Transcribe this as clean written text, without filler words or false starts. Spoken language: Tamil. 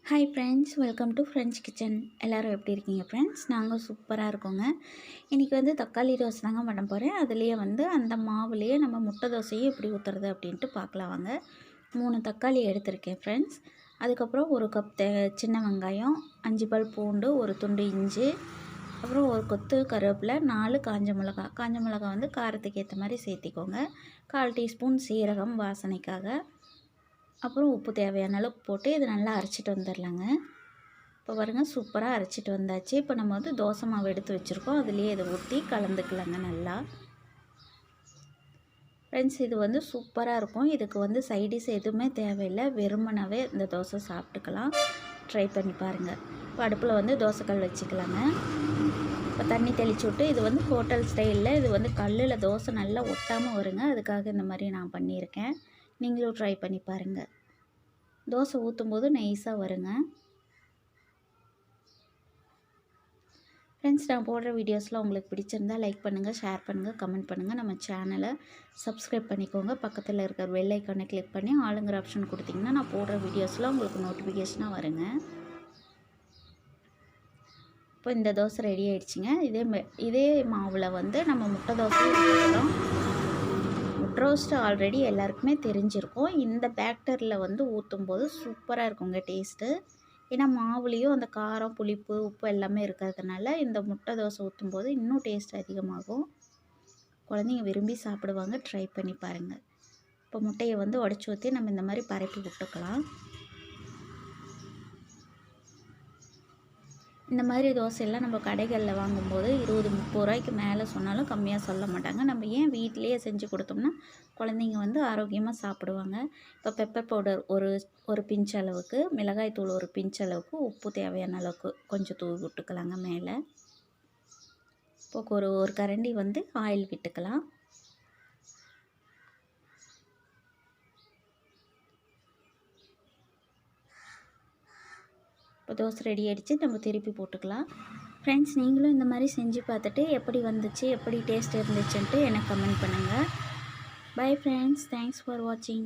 Hi friends, welcome to friends kitchen. எல்லோரும் எப்படி இருக்கீங்க ஃப்ரெண்ட்ஸ்? நாங்கள் சூப்பராக இருக்கோங்க. இன்றைக்கி தக்காளி தோசை தாங்க பண்ண போகிறேன். அதுலேயே அந்த மாவுலேயே நம்ம முட்டை தோசையை எப்படி ஊற்றுறது அப்படின்ட்டு பார்க்கலாம் வாங்க. 3 தக்காளி எடுத்திருக்கேன் ஃப்ரெண்ட்ஸ். அதுக்கப்புறம் 1 கப் சின்ன வெங்காயம், 5 பல் பூண்டு, 1 துண்டு இஞ்சி, அப்புறம் 1 கொத்து கருவேப்பிலை, 4 காஞ்ச மிளகா காரத்துக்கு ஏற்ற மாதிரி சேர்த்திக்கோங்க. 1/4 டீஸ்பூன் சீரகம் வாசனைக்காக, அப்புறம் உப்பு தேவையான அளவுக்கு போட்டு இதை நல்லா அரைச்சிட்டு வந்துடலாங்க. இப்போ பாருங்கள், சூப்பராக அரைச்சிட்டு வந்தாச்சு. இப்போ நம்ம தோசை மாவு எடுத்து வச்சுருக்கோம், அதுலேயே இதை ஊற்றி கலந்துக்கலாங்க நல்லா. ஃப்ரெண்ட்ஸ், இது சூப்பராக இருக்கும். இதுக்கு சைடிஷ் எதுவுமே தேவையில்லை, வெறுமனாவே இந்த தோசை சாப்பிட்டுக்கலாம். ட்ரை பண்ணி பாருங்கள். இப்போ அடுப்பில் தோசைக்கல் வச்சுக்கலாங்க. இப்போ தண்ணி தெளித்து விட்டு, இது ஹோட்டல் ஸ்டைலில் இது கல்லில் தோசை நல்லா ஒட்டாமல் வருங்க. அதுக்காக இந்த மாதிரி நான் பண்ணியிருக்கேன். நீங்களும் ட்ரை பண்ணி பாருங்கள். தோசை ஊற்றும் போது நைஸாக வருங்க. ஃப்ரெண்ட்ஸ், நான் போடுற வீடியோஸ்லாம் உங்களுக்கு பிடிச்சிருந்தால் லைக் பண்ணுங்கள், ஷேர் பண்ணுங்கள், கமெண்ட் பண்ணுங்கள். நம்ம சேனலை சப்ஸ்கிரைப் பண்ணிக்கோங்க. பக்கத்தில் இருக்கிற பெல் ஐக்கானை கிளிக் பண்ணி ஆளுங்கிற ஆப்ஷன் கொடுத்திங்கன்னா நான் போடுற வீடியோஸ்லாம் உங்களுக்கு நோட்டிஃபிகேஷனாக வருங்க. இப்போ இந்த தோசை ரெடி ஆகிடுச்சிங்க. இதே மாவில் நம்ம முட்டை தோசை ஊற்றலாம். ரோஸ்ட்டு ஆல்ரெடி எல்லாருக்குமே தெரிஞ்சிருக்கும். இந்த பேட்டரில் ஊற்றும் போது சூப்பராக இருக்குங்க டேஸ்ட்டு. ஏன்னா மாவுலேயும் அந்த காரம், புளிப்பு, உப்பு எல்லாமே இருக்கிறதுனால இந்த முட்டை தோசை ஊற்றும் போது இன்னும் டேஸ்ட் அதிகமாகும். குழந்தைங்க விரும்பி சாப்பிடுவாங்க. ட்ரை பண்ணி பாருங்கள். இப்போ முட்டையை உடச்சி ஊற்றி நம்ம இந்த மாதிரி பரப்பி விட்டுக்கலாம். இந்த மாதிரி தோசையெல்லாம் நம்ம கடைகளில் வாங்கும்போது 20-30 ரூபாய்க்கு மேலே சொன்னாலும் கம்மியாக சொல்ல மாட்டாங்க. நம்ம ஏன் வீட்டிலையே செஞ்சு கொடுத்தோம்னா குழந்தைங்க ஆரோக்கியமாக சாப்பிடுவாங்க. இப்போ பெப்பர் பவுடர் ஒரு பிஞ்ச் அளவுக்கு, மிளகாய் தூள் ஒரு பிஞ்ச் அளவுக்கு, உப்பு தேவையான அளவுக்கு கொஞ்சம் தூவி விட்டுக்கலாங்க மேலே. இப்போ ஒரு கரண்டி ஆயில் விட்டுக்கலாம். இப்போ தோசை ரெடி ஆகிடுச்சு. நம்ம திருப்பி போட்டுக்கலாம். ஃப்ரெண்ட்ஸ், நீங்களும் இந்த மாதிரி செஞ்சு பார்த்துட்டு எப்படி வந்துச்சு, எப்படி டேஸ்ட் இருந்துச்சுன்ட்டு எனக்கு கமெண்ட் பண்ணுங்கள். பை ஃப்ரெண்ட்ஸ், தேங்க்ஸ் ஃபார் வாட்சிங்.